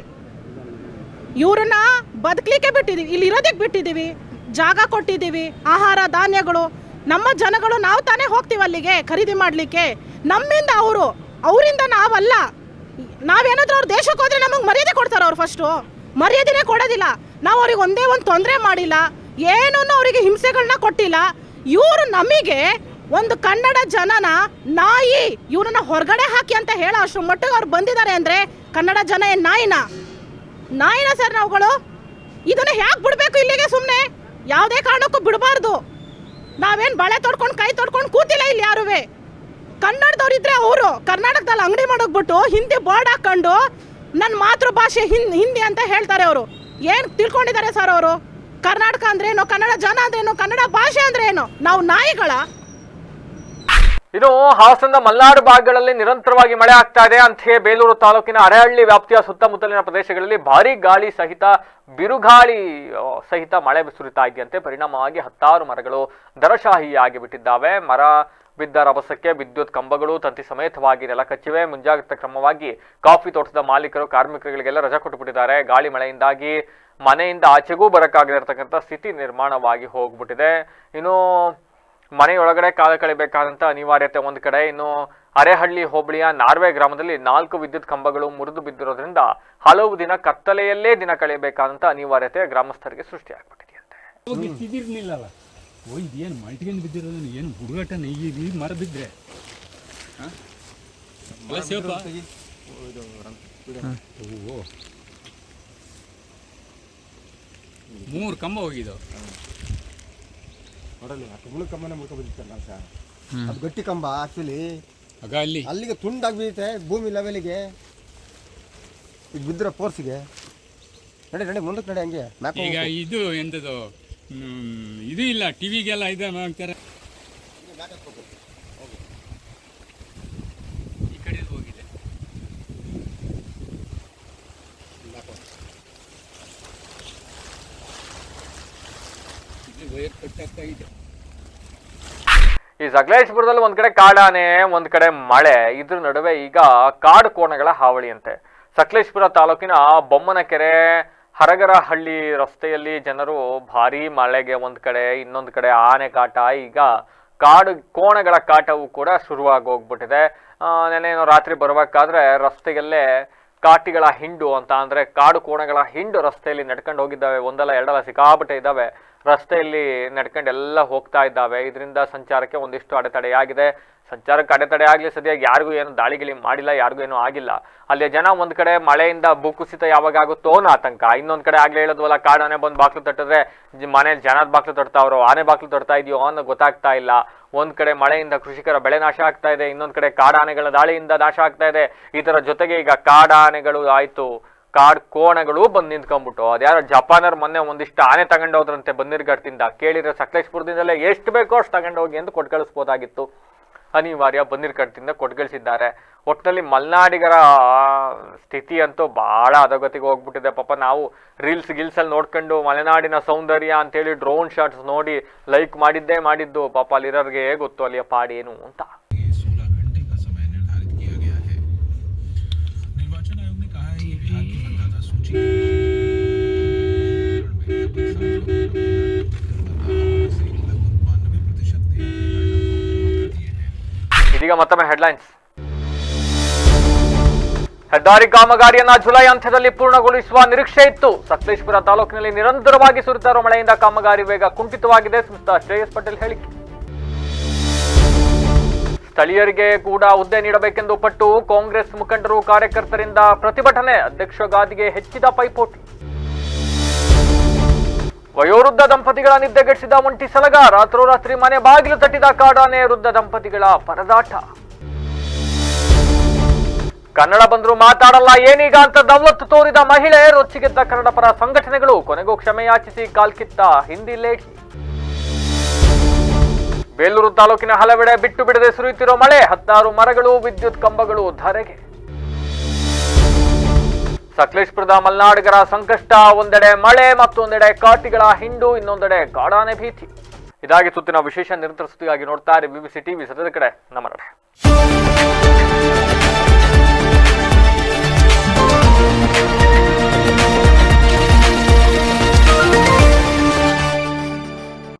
ಇವ್ರನ್ನ ಬದುಕಲಿಕ್ಕೆ ಬಿಟ್ಟಿದ್ದೀವಿ, ಇಲ್ಲಿ ಇರೋದಕ್ಕೆ ಬಿಟ್ಟಿದ್ದೀವಿ, ಜಾಗ ಕೊಟ್ಟಿದ್ದೀವಿ, ಆಹಾರ ಧಾನ್ಯಗಳು, ನಮ್ಮ ಜನಗಳು ನಾವು ತಾನೇ ಹೋಗ್ತೀವಿ ಅಲ್ಲಿಗೆ ಖರೀದಿ ಮಾಡಲಿಕ್ಕೆ. ನಮ್ಮಿಂದ ಅವರು, ಅವರಿಂದ ನಾವಲ್ಲ. ನಾವೇನಾದ್ರೂ ಅವ್ರ ದೇಶಕ್ಕೆ ಹೋದರೆ ನಮಗೆ ಮರ್ಯಾದೆ ಕೊಡ್ತಾರೆ ಅವ್ರು? ಫಸ್ಟು ಮರ್ಯಾದೆನೇ ಕೊಡೋದಿಲ್ಲ. ನಾವು ಅವ್ರಿಗೆ ಒಂದೇ ಒಂದು ತೊಂದರೆ ಮಾಡಿಲ್ಲ, ಏನೂ ಅವರಿಗೆ ಹಿಂಸೆಗಳನ್ನ ಕೊಟ್ಟಿಲ್ಲ. ಇವರು ನಮಗೆ ಒಂದು ಕನ್ನಡ ಜನನ ನಾಯಿ, ಇವ್ರನ್ನ ಹೊರಗಡೆ ಹಾಕಿ ಅಂತ ಹೇಳೋ ಅಷ್ಟು ಮಟ್ಟಿಗೆ ಅವ್ರು ಬಂದಿದ್ದಾರೆ ಅಂದರೆ ಕನ್ನಡ ಜನ ಏನು ನಾಯಿನ ಸರ್ ನಾವುಗಳು? ಇದನ್ನು ಹೇಗೆ ಬಿಡಬೇಕು? ಇಲ್ಲಿಗೆ ಸುಮ್ಮನೆ ಯಾವುದೇ ಕಾರಣಕ್ಕೂ ಬಿಡಬಾರ್ದು. ನಾವೇನು ಬಳೆ ತೊಡ್ಕೊಂಡು ಕೈ ತೊಡ್ಕೊಂಡು ಕೂತಿಲ್ಲ ಇಲ್ಲಿ ಯಾರುವೆ. ಕನ್ನಡದವ್ರಿದ್ರೆ ಅವರು ಕರ್ನಾಟಕದಲ್ಲಿ ಅಂಗಡಿ ಮಾಡೋಗ್ಬಿಟ್ಟು ಹಿಂದಿ ಬೋರ್ಡ್ ಹಾಕೊಂಡು ನನ್ನ ಮಾತೃಭಾಷೆ ಹಿಂದಿ ಅಂತ ಹೇಳ್ತಾರೆ. ಅವರು ಏನು ತಿಳ್ಕೊಂಡಿದ್ದಾರೆ ಸರ್? ಅವರು ಕರ್ನಾಟಕ ಅಂದ್ರೇನು, ಕನ್ನಡ ಜನ ಅಂದ್ರೇನು, ಕನ್ನಡ ಭಾಷೆ ಅಂದ್ರೇನು? ನಾವು ನಾಯಿಗಳ? ಇನ್ನು ಹಾಸನದ ಮಲೆನಾಡು ಭಾಗಗಳಲ್ಲಿ ನಿರಂತರವಾಗಿ ಮಳೆ ಆಗ್ತಾ ಇದೆ. ಅಂತೆಯೇ ಬೇಲೂರು ತಾಲೂಕಿನ ಅರೆಹಳ್ಳಿ ವ್ಯಾಪ್ತಿಯ ಸುತ್ತಮುತ್ತಲಿನ ಪ್ರದೇಶಗಳಲ್ಲಿ ಭಾರೀ ಗಾಳಿ ಸಹಿತ ಬಿರುಗಾಳಿ ಸಹಿತ ಮಳೆ ಸುರಿತಾ ಇದೆಯಂತೆ. ಪರಿಣಾಮವಾಗಿ ಹತ್ತಾರು ಮರಗಳು ದರಶಾಹಿಯಾಗಿ ಬಿಟ್ಟಿದ್ದಾವೆ. ಮರ ಬಿದ್ದ ರಭಸಕ್ಕೆ ವಿದ್ಯುತ್ ಕಂಬಗಳು ತಂತಿ ಸಮೇತವಾಗಿ ನೆಲಕಚ್ಚಿವೆ. ಮುಂಜಾಗ್ರತಾ ಕ್ರಮವಾಗಿ ಕಾಫಿ ತೋಟದ ಮಾಲೀಕರು ಕಾರ್ಮಿಕರಿಗೆಲ್ಲ ರಜೆ ಕೊಟ್ಟುಬಿಟ್ಟಿದ್ದಾರೆ. ಗಾಳಿ ಮಳೆಯಿಂದಾಗಿ ಮನೆಯಿಂದ ಆಚೆಗೂ ಬರಕ್ಕಾಗದಿರತಕ್ಕಂಥ ಸ್ಥಿತಿ ನಿರ್ಮಾಣವಾಗಿ ಹೋಗ್ಬಿಟ್ಟಿದೆ. ಇನ್ನು ಮನೆಯೊಳಗಡೆ ಕಾಲ ಕಳಿಬೇಕಾದಂಥ ಅನಿವಾರ್ಯತೆ ಒಂದು ಕಡೆ. ಇನ್ನು ಅರೆಹಳ್ಳಿ ಹೋಬಳಿಯ ನಾರ್ವೆ ಗ್ರಾಮದಲ್ಲಿ 4 ವಿದ್ಯುತ್ ಕಂಬಗಳು ಮುರಿದು ಬಿದ್ದಿರೋದ್ರಿಂದ ಹಲವು ದಿನ ಕತ್ತಲೆಯಲ್ಲೇ ದಿನ ಕಳೆಯಬೇಕಾದಂಥ ಅನಿವಾರ್ಯತೆ ಗ್ರಾಮಸ್ಥರಿಗೆ ಸೃಷ್ಟಿಯಾಗ್ಬಿಟ್ಟಿದೆಯಂತೆ. ಇದೇನು ಮಲ್ಟಿಗೆಂದು ಬಿದ್ದಿರೋದು ಏನು ಹುಡುಗಾಟನ ಈ ಮರ ಬಿದ್ದರೆ ಮೂರು ಕಂಬ ಹೋಗಿದ್ದು ನೋಡಲಿ ಮುಳು ಕಂಬನೇ ಮುಳ್ಕೊ ಬಿದ್ದಿತ್ತಲ್ಲ ಸರ್. ಅದು ಗಟ್ಟಿ ಕಂಬ ಆಕ್ಚುಲಿ ಆಗ ಅಲ್ಲಿಗೆ ತುಂಡಾಗಿ ಬೀಳುತ್ತೆ ಭೂಮಿ ಲೆವೆಲಿಗೆ. ಈಗ ಬಿದ್ದಿರೋ ಫೋರ್ಸಿಗೆ ನಡಿ ಮುಂದಕ್ಕೆ ನಡಿ ಹಂಗೆ. ಈಗ ಇದು ಎಂಥದ್ದು ಇದು ಇಲ್ಲ ಟಿವಿಗೆಲ್ಲ ಇದು ಮಾಡ್ತಾರೆ. ಈ ಕಡೆ ಹೋಗಿದೆ. ಇದು ವೈರ್ ಕಟ್ಟಾಗ್ತಾ ಇದೆ. ಈ ಸಕಲೇಶಪುರದಲ್ಲಿ ಒಂದ್ ಕಡೆ ಕಾಡಾನೆ, ಒಂದ್ ಕಡೆ ಮಳೆ, ಇದ್ರ ನಡುವೆ ಈಗ ಕಾಡು ಕೋಣಗಳ ಹಾವಳಿಯಂತೆ. ಸಕಲೇಶಪುರ ತಾಲೂಕಿನ ಬೊಮ್ಮನಕೆರೆ ಹರಗರಹಳ್ಳಿ ರಸ್ತೆಯಲ್ಲಿ ಜನರು ಭಾರೀ ಮಳೆಗೆ ಒಂದ್ ಕಡೆ, ಇನ್ನೊಂದು ಕಡೆ ಆನೆ ಕಾಟ, ಈಗ ಕಾಡು ಕೋಣಗಳ ಕಾಟವು ಕೂಡ ಶುರುವಾಗಿ ಹೋಗ್ಬಿಟ್ಟಿದೆ. ನೆನ್ನೆ ರಾತ್ರಿ ಬರ್ಬೇಕಾದ್ರೆ ರಸ್ತೆಯಲ್ಲೇ ಕಾಟಿಗಳ ಹಿಂಡು ಅಂತ ಅಂದ್ರೆ ಕಾಡು ಕೋಣಗಳ ಹಿಂಡು ರಸ್ತೆಯಲ್ಲಿ ನಡ್ಕೊಂಡು ಹೋಗಿದ್ದಾವೆ. ಒಂದಲ್ಲ ಎರಡಲ್ಲ ಸಿಕ್ಕಾಪಟ್ಟೆ ಇದ್ದಾವೆ. ರಸ್ತೆಯಲ್ಲಿ ನಡ್ಕೊಂಡು ಎಲ್ಲ ಹೋಗ್ತಾ ಇದ್ದಾವೆ. ಇದರಿಂದ ಸಂಚಾರಕ್ಕೆ ಒಂದಿಷ್ಟು ಅಡೆತಡೆಯಾಗಿದೆ. ಸಂಚಾರಕ್ಕೆ ಅಡೆತಡೆ ಆಗಲಿ ಸದ್ಯವಾಗಿ ಯಾರಿಗೂ ಏನು ದಾಳಿಗಿಳಿ ಮಾಡಿಲ್ಲ, ಯಾರಿಗೂ ಏನೂ ಆಗಿಲ್ಲ. ಅಲ್ಲಿ ಜನ ಒಂದ್ ಕಡೆ ಮಳೆಯಿಂದ ಭೂಕುಸಿತ ಯಾವಾಗ ಆಗುತ್ತೋ ಅನ್ನೋ ಆತಂಕ, ಇನ್ನೊಂದ್ ಕಡೆ ಆಗ್ಲೇ ಹೇಳಿದ್ವಲ್ಲ ಕಾಡಾನೆ ಬಂದು ಬಾಕ್ಲು ತಟ್ಟಿದ್ರೆ ಮನೇಲಿ ಜನದ ಬಾಕ್ಲು ತಟ್ತಾವ್ರೋ ಆನೆ ಬಾಕ್ಲು ತಟ್ತಾ ಇದೆಯೋ ಅನ್ನೋ ಗೊತ್ತಾಗ್ತಾ ಇಲ್ಲ. ಒಂದ್ ಕಡೆ ಮಳೆಯಿಂದ ಕೃಷಿಕರ ಬೆಳೆ ನಾಶ ಆಗ್ತಾ ಇದೆ, ಇನ್ನೊಂದ್ ಕಡೆ ಕಾಡಾನೆಗಳ ದಾಳಿಯಿಂದ ನಾಶ ಆಗ್ತಾ ಇದೆ. ಇದರ ಜೊತೆಗೆ ಈಗ ಕಾಡಾನೆಗಳು ಆಯ್ತು, ಕಾಡ್ ಕೋಣಗಳು ಬಂದು ನಿಂತ್ಕೊಂಡ್ಬಿಟ್ಟು ಅದ್ಯಾರೋ ಜಪಾನರ್ ಮೊನ್ನೆ ಒಂದಿಷ್ಟು ಆನೆ ತಗೊಂಡೋದ್ರಂತೆ ಬನ್ನಿರ್ಘಟ್ಟದಿಂದ. ಕೇಳಿದ್ರೆ ಸಕಲೇಶಪುರದಿಂದಲೇ ಎಷ್ಟು ಬೇಕೋ ಅಷ್ಟು ತಗೊಂಡೋಗಿ ಅಂತ ಕೊಟ್ಟು ಕಳಿಸ್ಬೋದಾಗಿತ್ತು. ಅನಿವಾರ್ಯ ಬನ್ನಿರ್ಘಟ್ಟದಿಂದ ಕೊಟ್ಗಳಿಸಿದ್ದಾರೆ. ಒಟ್ಟಿನಲ್ಲಿ ಮಲೆನಾಡಿಗರ ಸ್ಥಿತಿ ಅಂತೂ ಬಹಳ ಅಧೋಗತಿಗೆ ಹೋಗ್ಬಿಟ್ಟಿದೆ. ಪಾಪ ನಾವು ರೀಲ್ಸ್ ಅಲ್ಲಿ ನೋಡ್ಕೊಂಡು ಮಲೆನಾಡಿನ ಸೌಂದರ್ಯ ಅಂತೇಳಿ ಡ್ರೋನ್ ಶಾಟ್ಸ್ ನೋಡಿ ಲೈಕ್ ಮಾಡಿದ್ದು. ಪಾಪ ಅಲ್ಲಿರೋರಿಗೆ ಗೊತ್ತು ಅಲ್ಲಿಯ ಪಾಡೇನು ಅಂತ. ಇದೀಗ ಮತ್ತೊಮ್ಮೆ ಹೆಡ್ಲೈನ್ಸ್. ಹೆದ್ದಾರಿ ಕಾಮಗಾರಿಯನ್ನ ಜುಲೈ ಅಂತ್ಯದಲ್ಲಿ ಪೂರ್ಣಗೊಳಿಸುವ ನಿರೀಕ್ಷೆ ಇತ್ತು. ಸಕಲೇಶಪುರ ತಾಲೂಕಿನಲ್ಲಿ ನಿರಂತರವಾಗಿ ಸುರಿತಾ ಇರುವ ಮಳೆಯಿಂದ ಕಾಮಗಾರಿ ವೇಗ ಕುಂಠಿತವಾಗಿದೆ. ಸಂಸದ ಶ್ರೇಯಸ್ ಪಟೇಲ್ ಹೇಳಿಕೆ. ಸ್ಥಳೀಯರಿಗೆ ಕೂಡ ಹುದ್ದೆ ನೀಡಬೇಕೆಂದು ಪಟ್ಟು ಕಾಂಗ್ರೆಸ್ ಮುಖಂಡರು ಕಾರ್ಯಕರ್ತರಿಂದ ಪ್ರತಿಭಟನೆ. ಅಧ್ಯಕ್ಷ ಗಾದಿಗೆ ಹೆಚ್ಚಿದ ಪೈಪೋಟಿ. ವಯೋವೃದ್ಧ ದಂಪತಿಗಳ ನಿದ್ದೆಗೆಡಿಸಿದ ಒಂಟಿ ಸಲಗ. ರಾತ್ರೋರಾತ್ರಿ ಮನೆ ಬಾಗಿಲು ತಟ್ಟಿದ ಕಾಡಾನೆ. ವೃದ್ಧ ದಂಪತಿಗಳ ಪರದಾಟ. ಕನ್ನಡ ಬಂದ್ರು ಮಾತಾಡಲ್ಲ ಏನೀಗ ಅಂತ ದೌಲತ್ತು ತೋರಿದ ಮಹಿಳೆ. ರೊಚ್ಚಿಗೆದ್ದ ಕನ್ನಡ ಪರ ಸಂಘಟನೆಗಳು. ಕೊನೆಗೂ ಕ್ಷಮೆಯಾಚಿಸಿ ಕಾಲ್ಕಿತ್ತ ಹಿಂದಿ ಲೇಖಿ. ಬೇಲೂರು ತಾಲೂಕಿನ ಹಲವೆಡೆ ಬಿಟ್ಟು ಬಿಡದೆ ಸುರಿಯುತ್ತಿರೋ ಮಳೆ. ಹತ್ತಾರು ಮರಗಳು, ವಿದ್ಯುತ್ ಕಂಬಗಳು ಧರೆಗೆ. ಸಕಲೇಶಪುರದ ಮಲೆನಾಡಿಗರ ಸಂಕಷ್ಟ. ಒಂದೆಡೆ ಮಳೆ, ಮತ್ತೊಂದೆಡೆ ಕಾಟಿಗಳ ಹಿಂಡು, ಇನ್ನೊಂದೆಡೆ ಕಾಡಾನೆ ಭೀತಿ. ಇದಾಗಿ ಸುತ್ತಿನ ವಿಶೇಷ ನಿರಂತರ ಸುದ್ದಿಗಾಗಿ ನೋಡ್ತಾ ಇರಿ BBC ಟಿವಿ. ಸದ್ಯದ ಕಡೆ ನಮ್ಮ ನಡೆ.